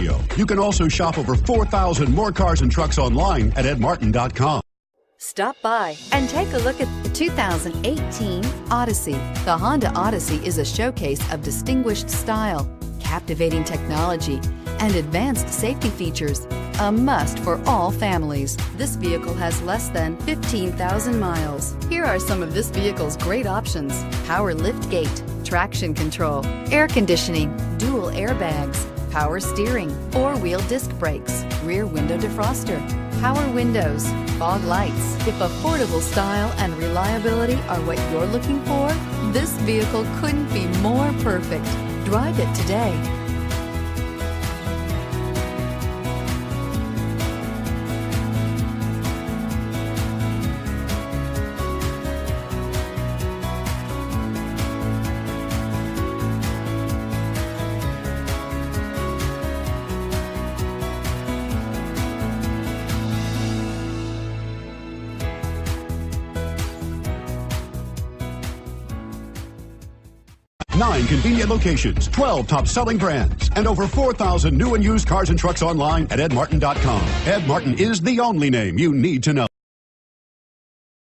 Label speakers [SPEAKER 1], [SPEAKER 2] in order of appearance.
[SPEAKER 1] video. You can also shop over 4,000 more cars and trucks online at edmartin.com.
[SPEAKER 2] Stop by and take a look at the 2018 Odyssey. The Honda Odyssey is a showcase of distinguished style, captivating technology, and advanced safety features. A must for all families. This vehicle has less than 15,000 miles. Here are some of this vehicle's great options: power liftgate, traction control, air conditioning, dual airbags, power steering, four-wheel disc brakes, rear window defroster, power windows, fog lights. If affordable style and reliability are what you're looking for, this vehicle couldn't be more perfect. Drive it today.
[SPEAKER 1] Nine convenient locations, 12 top-selling brands, and over 4,000 new and used cars and trucks online at edmartin.com. Ed Martin is the only name you need to know.